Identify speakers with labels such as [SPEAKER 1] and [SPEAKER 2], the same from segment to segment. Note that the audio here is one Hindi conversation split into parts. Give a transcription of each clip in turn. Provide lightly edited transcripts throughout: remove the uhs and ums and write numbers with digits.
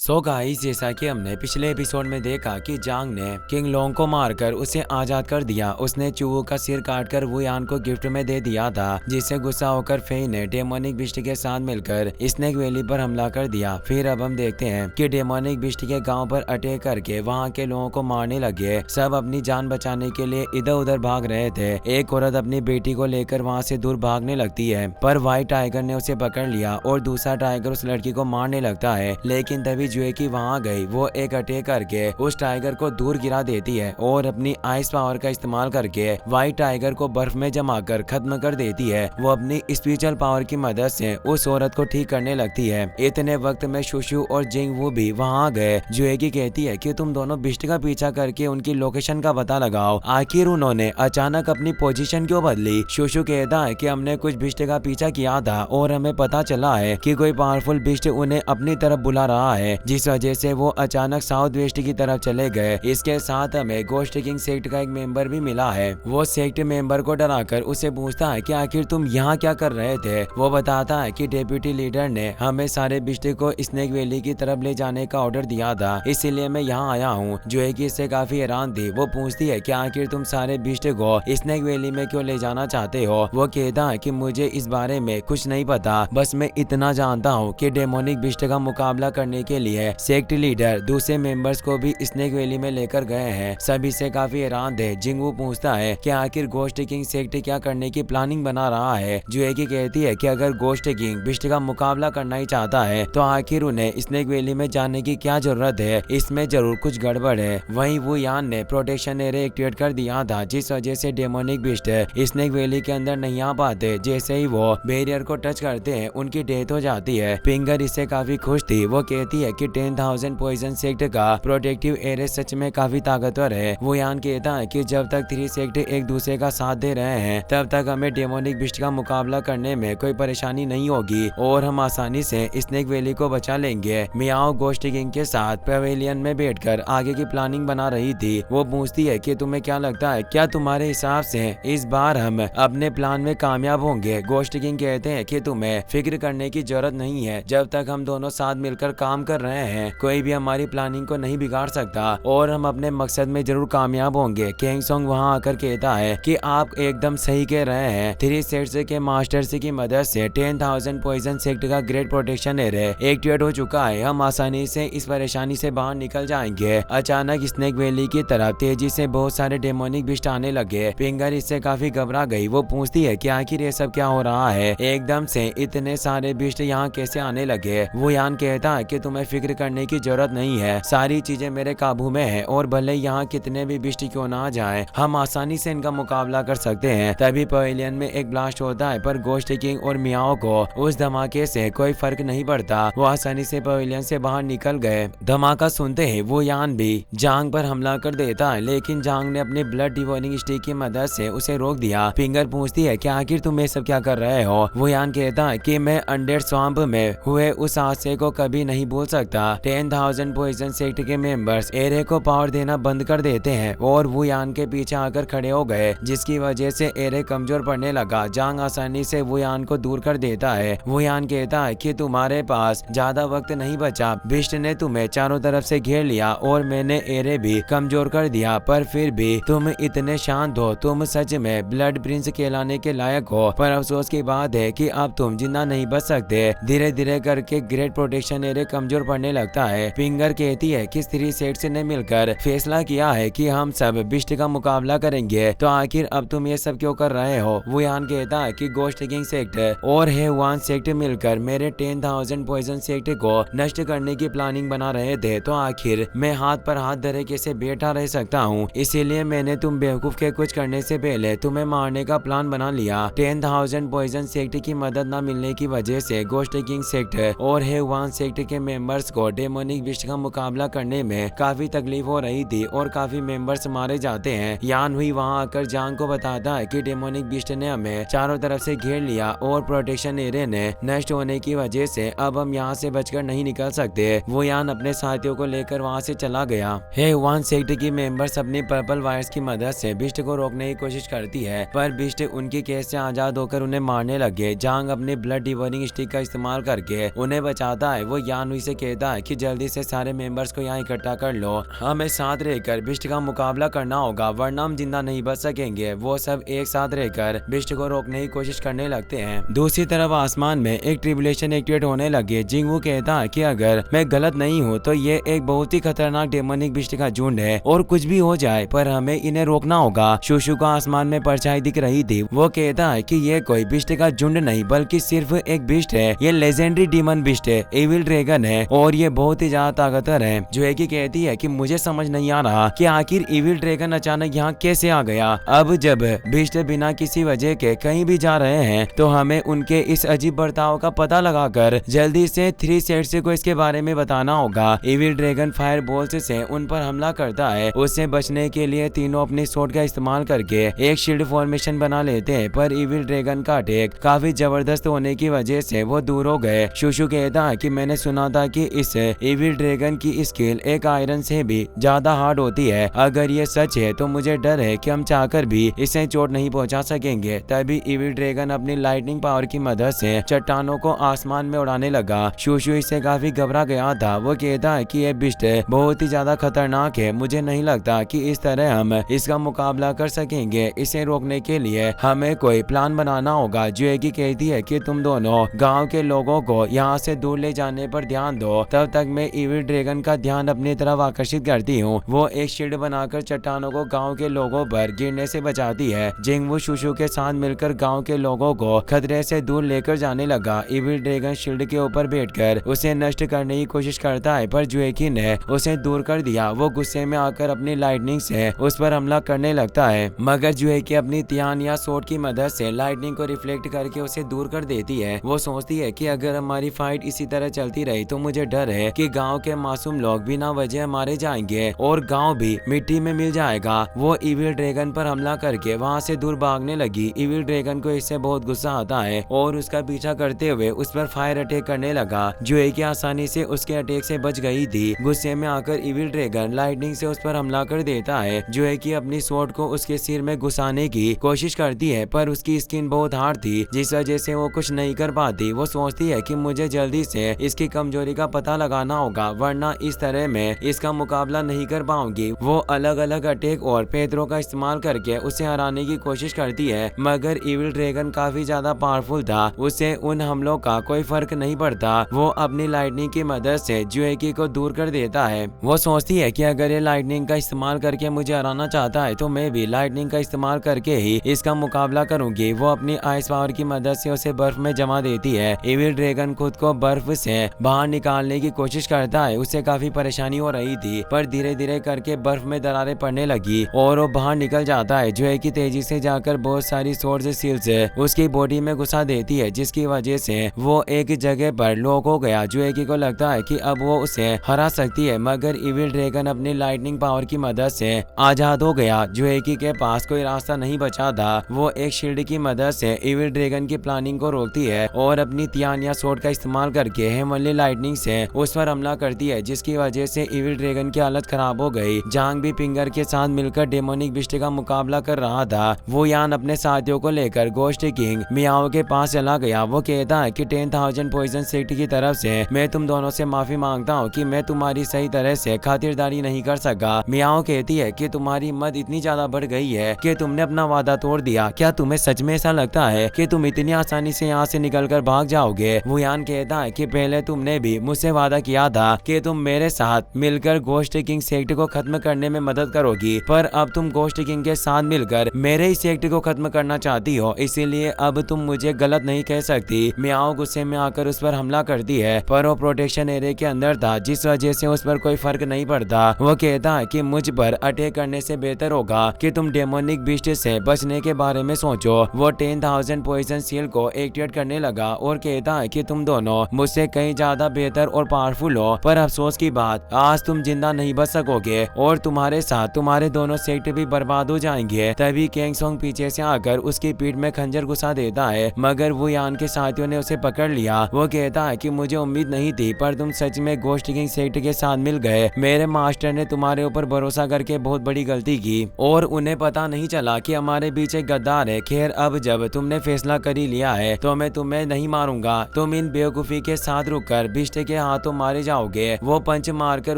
[SPEAKER 1] सो गाइस, जैसा कि हमने पिछले एपिसोड में देखा कि जांग ने किंग लोंग को मारकर उसे आजाद कर दिया। उसने चूहो का सिर काटकर वुयान को गिफ्ट में दे दिया था, जिससे गुस्सा होकर फेई ने डेमोनिक बिस्ट के साथ मिलकर स्नेक वैली पर हमला कर दिया। फिर अब हम देखते हैं कि डेमोनिक बिस्ट के गांव पर अटैक करके वहां के लोगों को मारने लगे। सब अपनी जान बचाने के लिए इधर उधर भाग रहे थे। एक औरत अपनी बेटी को लेकर वहां से दूर भागने लगती है, पर व्हाइट टाइगर ने उसे पकड़ लिया और दूसरा टाइगर उस लड़की को मारने लगता है। लेकिन तभी जुए की वहां गई, वो एक अटैक करके उस टाइगर को दूर गिरा देती है और अपनी आइस पावर का इस्तेमाल करके व्हाइट टाइगर को बर्फ में जमा कर खत्म कर देती है। वो अपनी स्पिरिचुअल पावर की मदद से उस औरत को ठीक करने लगती है। इतने वक्त में शुशु और जिंग वू भी वहां गए। जुए की कहती है कि तुम दोनों बिस्ट का पीछा करके उनकी लोकेशन का पता लगाओ। आखिर उन्होंने अचानक अपनी पोजीशन क्यों बदली? शुशु कहता है कि हमने कुछ बिस्ट का पीछा किया था और हमें पता चला है कि कोई पावरफुल बिस्ट उन्हें अपनी तरफ बुला रहा है, जिस वजह से वो अचानक साउथ वेस्ट की तरफ चले गए। इसके साथ हमें गोस्ट किंग सेक्ट का एक मेंबर भी मिला है। वो सेक्ट मेंबर को डराकर उसे पूछता है कि आखिर तुम यहाँ क्या कर रहे थे। वो बताता है कि डेप्यूटी लीडर ने हमें सारे बिस्ट को स्नेक वैली की तरफ ले जाने का ऑर्डर दिया था, इसीलिए मैं यहाँ आया हूँ। जो है कि इससे काफी हैरान थी। वो पूछती है कि आखिर तुम सारे बिस्ट को स्नेक वैली में क्यों ले जाना चाहते हो। वो कहता है कि मुझे इस बारे में कुछ नहीं पता, बस मैं इतना जानता हूँ कि डेमोनिक बिस्ट का मुकाबला करने के लिए सेक्ट लीडर दूसरे मेंबर्स को भी स्नेक वैली में लेकर गए हैं। सभी से काफी हैरान थे। जिंगू पूछता है कि आखिर गोस्ट किंग सेक्ट क्या करने की प्लानिंग बना रहा है। जुएगी कहती है कि अगर गोस्ट किंग बिस्ट का मुकाबला करना ही चाहता है तो आखिर उन्हें स्नेक वैली में जाने की क्या जरूरत है, इसमें जरूर कुछ गड़बड़ है। वहीं वुयान ने प्रोटेक्शन एरिया एक्टिवेट कर दिया था, जिस वजह से डेमोनिक बिस्ट स्नेक वैली के अंदर नहीं आ पाते। जैसे ही वो बैरियर को टच करते हैं उनकी डेथ हो जाती है। फिंगर इससे काफी खुश थी। वो कहती है कि 10,000 पॉइजन सेक्ट का प्रोटेक्टिव एरिया सच में काफी ताकतवर है। वो यान कहता है कि जब तक 3 सेक्ट एक दूसरे का साथ दे रहे हैं तब तक हमें डेमोनिक बिस्ट का मुकाबला करने में कोई परेशानी नहीं होगी और हम आसानी से स्नेक वैली को बचा लेंगे। मियाओ गोस्ट किंग के साथ पवेलियन में बैठकर आगे की प्लानिंग बना रही थी। वो पूछती है कि तुम्हें क्या लगता है, क्या तुम्हारे हिसाब से इस बार हम अपने प्लान में कामयाब होंगे? गोस्ट किंग कहते हैं कि तुम्हें फिक्र करने की जरूरत नहीं है। जब तक हम दोनों साथ मिलकर काम कर रहे हैं कोई भी हमारी प्लानिंग को नहीं बिगाड़ सकता और हम अपने मकसद में जरूर कामयाब होंगे। किंग सोंग वहां आकर कहता है कि आप एकदम सही कह रहे हैं। 3 सेक्ट्स के मास्टर्स की मदद से 10,000 पॉइजन सेक्ट का ग्रेट प्रोटेक्शन एरिया एक्टिवेट हो चुका है। हम आसानी से इस परेशानी से बाहर निकल जाएंगे। अचानक स्नेक वैली की तरफ तेजी से बहुत सारे डेमोनिक बिस्ट आने लगे। फिंगर इससे काफी घबरा गई। वो पूछती है कि आखिर ये सब क्या हो रहा है, एकदम से इतने सारे बिस्ट यहाँ कैसे आने लगे। वो यान कहता है कि तुम्हें फिक्र करने की जरूरत नहीं है, सारी चीजें मेरे काबू में है और भले यहाँ कितने भी बिस्ट क्यों ना आ जाए हम आसानी से इनका मुकाबला कर सकते हैं। तभी पवेलियन में एक ब्लास्ट होता है, पर गोस्ट किंग और मियाओ को उस धमाके से कोई फर्क नहीं पड़ता। वो आसानी से पवेलियन से बाहर निकल गए। धमाका सुनते ही वो यान भी जांग पर हमला कर देता है, लेकिन जांग ने अपनी ब्लड डिवॉर्निंग स्टिक की मदद से उसे रोक दिया। फिंगर पूछती है कि आखिर तुम ये सब क्या कर रहे हो। वो यान कहता है कि मैं अंडर स्वाम्प में हुए उस हादसे को कभी नहीं भूल सकता। 10,000 पॉइजन सेक्ट के मेंबर्स एरे को पावर देना बंद कर देते हैं और वो यान के पीछे आकर खड़े हो गए, जिसकी वजह से एरे कमजोर पड़ने लगा। जांग आसानी से वो यान को दूर कर देता है। वो यान कहता है कि तुम्हारे पास ज्यादा वक्त नहीं बचा, बिस्ट ने तुम्हें चारों तरफ से घेर लिया और मैंने एरे भी कमजोर कर दिया, पर फिर भी तुम इतने शांत हो। तुम सच में ब्लड प्रिंस कहलाने के लायक हो, पर अफसोस की बात है कि अब तुम जिंदा नहीं बच सकते। धीरे धीरे करके ग्रेट प्रोटेक्शन एरिया कमजोर पड़ने लगता है। फिंगर कहती है कि 3 सेक्ट्स ने मिलकर फैसला किया है कि हम सब बिस्ट का मुकाबला करेंगे, तो आखिर अब तुम ये सब क्यों कर रहे हो। वो यान कहता है कि गोस्ट किंग सेक्ट और हेवान सेक्ट मिलकर मेरे 10,000 पॉइजन सेक्ट को नष्ट करने की प्लानिंग बना रहे थे, तो आखिर मैं हाथ पर हाथ धरे कैसे बैठा रह सकता हूँ। इसीलिए मैंने तुम बेवकूफ के कुछ करने से पहले तुम्हें मारने का प्लान बना लिया। 10,000 पॉइजन सेक्ट की मदद न मिलने की वजह से गोस्ट किंग सेक्ट और हेवान सेक्ट के मेंबर्स को डेमोनिक बिस्ट का मुकाबला करने में काफी तकलीफ हो रही थी और काफी मेंबर्स मारे जाते हैं। यान हुई वहां आकर जांग को बताता है कि डेमोनिक बिस्ट ने हमें चारों तरफ से घेर लिया और प्रोटेक्शन एरिया ने नष्ट होने की वजह से अब हम यहाँ से बचकर नहीं निकल सकते। वो यान अपने साथियों को लेकर वहाँ से चला गया। हेवान सेक्ट की मेंबर्स अपनी पर्पल वायर्स की मदद से बिस्ट को रोकने की कोशिश करती है, पर बिस्ट उनकी कैद से आजाद होकर उन्हें मारने लगे। जांग अपने ब्लड डिवॉर्निंग स्टिक का इस्तेमाल करके उन्हें बचाता है। वो यान हुई से कहता कहता है कि जल्दी से सारे मेंबर्स को यहाँ इकट्ठा कर लो, हमें साथ रहकर बिस्ट का मुकाबला करना होगा वरना हम जिंदा नहीं बच सकेंगे। वो सब एक साथ रहकर बिस्ट को रोकने की कोशिश करने लगते हैं। दूसरी तरफ आसमान में एक ट्रिबुलेशन एक्टिवेट होने लगे। जिंगवू कहता है कि अगर मैं गलत नहीं हूँ तो ये एक बहुत ही खतरनाक डेमोनिक बिस्ट का झुंड है और कुछ भी हो जाए पर हमें इन्हें रोकना होगा। शुशु को आसमान में परछाई दिख रही थी। वो कहता है कि ये कोई बिस्ट का झुंड नहीं बल्कि सिर्फ एक बिस्ट है। ये लेजेंडरी डीमन बिस्ट है, एविल ड्रैगन है और ये बहुत ही ज्यादा ताकतवर है। जोएकी कहती है कि मुझे समझ नहीं आ रहा कि आखिर एविल ड्रैगन अचानक यहाँ कैसे आ गया। अब जब बिस्ट बिना किसी वजह के कहीं भी जा रहे हैं तो हमें उनके इस अजीब बर्ताव का पता लगाकर जल्दी से 3 सेट्स को इसके बारे में बताना होगा। एविल ड्रैगन फायर बॉल्स से उन पर हमला करता है। उससे बचने के लिए तीनों अपनी स्वॉर्ड का इस्तेमाल करके एक शील्ड फॉर्मेशन बना लेते हैं पर एविल ड्रैगन का अटैक काफी जबरदस्त होने की वजह से वो दूर हो गए। शुशु कहता है कि मैंने सुना था कि इस एविल ड्रैगन की स्किल एक आयरन से भी ज्यादा हार्ड होती है। अगर ये सच है तो मुझे डर है कि हम चाहकर भी इसे चोट नहीं पहुंचा सकेंगे। तभी एविल ड्रैगन अपनी लाइटनिंग पावर की मदद से चट्टानों को आसमान में उड़ाने लगा। शुशु इससे काफी घबरा गया था। वो कहता है कि यह बिस्ट बहुत ही ज्यादा खतरनाक है, मुझे नहीं लगता कि इस तरह हम इसका मुकाबला कर सकेंगे। इसे रोकने के लिए हमें कोई प्लान बनाना होगा। जोएकी कहती है कि तुम दोनों गांव के लोगों को यहाँ से दूर ले जाने पर ध्यान दो, तब तक मैं एविल ड्रैगन का ध्यान अपनी तरफ आकर्षित करती हूँ। वो एक शील्ड बनाकर चट्टानों को गांव के लोगों पर गिरने से बचाती है। जिंगवू शुशु के साथ मिलकर गांव के लोगों को खतरे से दूर लेकर जाने लगा। एविल ड्रैगन शील्ड के ऊपर बैठकर उसे नष्ट करने की कोशिश करता है पर जोएकी ने उसे दूर कर दिया। वो गुस्से में आकर अपनी लाइटनिंग से उस पर हमला करने लगता है मगर जोएकी अपनी तियान या सोट की मदद से लाइटनिंग को रिफ्लेक्ट करके उसे दूर कर देती है। वो सोचती है कि अगर हमारी फाइट इसी तरह चलती रही तो मुझे डर है कि गांव के मासूम लोग बिना वजह मारे जाएंगे और गांव भी मिट्टी में मिल जाएगा। वो एविल ड्रैगन पर हमला करके वहां से दूर भागने लगी। एविल ड्रैगन को इससे बहुत गुस्सा आता है और उसका पीछा करते हुए उस पर फायर अटैक करने लगा। जोएकी आसानी से उसके अटैक से बच गई थी। गुस्से में आकर एविल ड्रैगन लाइटनिंग से उस पर हमला कर देता है। जोएकी अपनी स्वॉर्ड को उसके सिर में घुसाने की कोशिश करती है पर उसकी स्किन बहुत हार्ड थी जिस वजह से वो कुछ नहीं कर पाती। वो सोचती है कि मुझे जल्दी से इसकी कमजोरी का पता लगाना होगा वरना इस तरह मैं इसका मुकाबला नहीं कर पाऊंगी। वो अलग अलग अटैक और पैतरों का इस्तेमाल करके उसे हराने की कोशिश करती है मगर एविल ड्रैगन काफी ज्यादा पावरफुल था, उसे उन हमलों का कोई फर्क नहीं पड़ता। वो अपनी लाइटनिंग की मदद से जोएकी को दूर कर देता है। वो सोचती है कि अगर ये लाइटनिंग का इस्तेमाल करके मुझे हराना चाहता है तो मैं भी लाइटनिंग का इस्तेमाल करके ही इसका मुकाबला करूंगी। वो अपनी आइस पावर की मदद से उसे बर्फ में जमा देती है। एविल ड्रैगन खुद को बर्फ से बाहर निकालने की कोशिश करता है। उसे काफी परेशानी हो रही थी पर धीरे धीरे करके बर्फ में दरारें पड़ने लगी और वो बाहर निकल जाता है। जोएकी तेजी से जाकर बहुत सारी स्वॉर्ड सील्स उसकी बॉडी में घुसा देती है जिसकी वजह से वो एक जगह पर लॉक हो गया। जोएकी को लगता है कि अब वो उसे हरा सकती है मगर एविल ड्रैगन अपनी लाइटनिंग पावर की मदद से आजाद हो गया। जोएकी के पास कोई रास्ता नहीं बचा था। वो एक शील्ड की मदद से एविल ड्रैगन की प्लानिंग को रोकती है और अपनी तियान या स्वॉर्ड का इस्तेमाल करके हेमनली लाइटनिंग से उस पर हमला करती है जिसकी वजह से एविल ड्रैगन की हालत खराब हो गई। जांग भी फिंगर के साथ मिलकर डेमोनिक बिस्ट का मुकाबला कर रहा था। वो यान अपने साथियों को लेकर गोस्ट किंग मियाओ के पास चला गया। वो कहता है कि 10,000 पॉइजन सेक्ट की तरफ से मैं तुम दोनों से माफी मांगता हूँ कि मैं तुम्हारी सही तरह से खातिरदारी नहीं कर सका। मियाओ कहती है कि तुम्हारी हिम्मत इतनी ज्यादा बढ़ गई है कि तुमने अपना वादा तोड़ दिया। क्या तुम्हें सच में ऐसा लगता है कि तुम इतनी आसानी से यहाँ से निकलकर भाग जाओगे? वो यान कहता है कि पहले तुमने भी मुझसे वादा किया था कि तुम मेरे साथ मिलकर गोस्ट किंग सेक्ट को खत्म करने में मदद करोगी पर अब तुम गोस्ट किंग के साथ मिलकर मेरे ही सेक्ट को खत्म करना चाहती हो, इसीलिए अब तुम मुझे गलत नहीं कह सकती। मियाओ गुस्से में आकर उस पर हमला करती है पर वो प्रोटेक्शन एरिया के अंदर था जिस वजह से उस पर कोई फर्क नहीं पड़ता। वो कहता है कि मुझ पर अटैक करने से बेहतर होगा कि तुम डेमोनिक बिस्ट से बचने के बारे में सोचो। वो 10,000 पॉइजन सील को एक्टिवेट करने लगा और कहता है कि तुम दोनों मुझसे कहीं ज्यादा बेहतर और पावरफुल हो पर अफसोस की बात आज तुम जिंदा नहीं बच सकोगे और तुम्हारे साथ तुम्हारे दोनों सेक्ट भी बर्बाद हो जाएंगे। तभी कैंग सोंग पीछे से आकर उसकी पीठ में खंजर घुसा देता है मगर वो यान के साथियों ने उसे पकड़ लिया। वो कहता है कि मुझे उम्मीद नहीं थी पर तुम सच में गोस्ट किंग सेक्ट के साथ मिल गए। मेरे मास्टर ने तुम्हारे ऊपर भरोसा करके बहुत बड़ी गलती की और उन्हें पता नहीं चला कि हमारे बीच एक गद्दार है। खैर अब जब तुमने फैसला कर ही लिया है तो मैं तुम्हें नहीं मारूंगा। तुम इन बेवकूफी के साथ रुककर बिस्ट के हाथों मारे जाओगे। वो पंच मारकर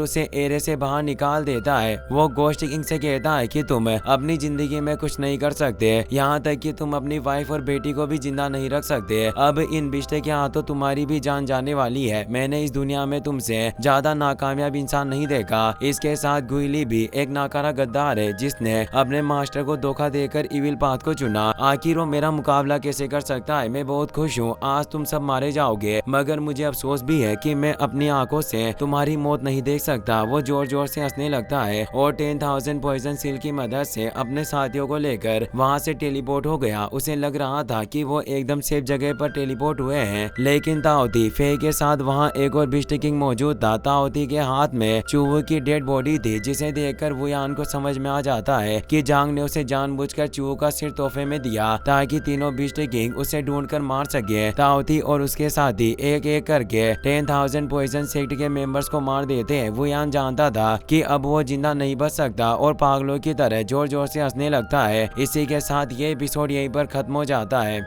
[SPEAKER 1] उसे एरिया से बाहर निकाल देता है। वो गोस्ट किंग से कहता है कि तुम अपनी जिंदगी में कुछ नहीं कर सकते, यहाँ तक कि तुम अपनी वाइफ और बेटी को भी जिंदा नहीं रख सकते। अब इन बिस्टे के हाथों तुम्हारी भी जान जाने वाली है। मैंने इस दुनिया में तुमसे ज्यादा नाकामयाब इंसान नहीं देखा। इसके साथ गुइली भी एक नाकारा गद्दार है जिसने अपने मास्टर को धोखा देकर इविल पाथ को चुना। आखिर वो मेरा मुकाबला कैसे कर सकता है। मैं बहुत खुश हूँ, आज तुम सब मारे जाओगे, मगर मुझे अफसोस भी है कि मैं अपनी आंखों से तुम्हारी मौत नहीं देख सकता। वो जोर जोर से हंसने लगता है और 10,000 पॉइजन सील की मदद से अपने साथियों को लेकर वहाँ से टेलीपोर्ट हो गया। उसे लग रहा था कि वो एकदम सेफ जगह पर टेलीपोर्ट हुए हैं, लेकिन ताओती फे के साथ वहाँ एक और बिस्ट किंग मौजूद था। ताओती के हाथ में चूहो की डेड बॉडी थी, जिसे देखकर वुयान को समझ में आ जाता है कि जांग ने उसे जानबूझकर चूहो का सिर तोहफे में दिया ताकि तीनों बिस्ट किंग उसे ढूंढकर मार सके। ताओती और उसके साथी एक एक करके 10,000 पॉइजन सेक्ट के मेंबर्स को मार देते हैं। वुयान जानता था कि अब वो जिंदा नहीं बच सकता और पागलों की तरह जोर जोर से हंसने लगता है। इसी के साथ ये एपिसोड यहीं पर खत्म हो जाता है।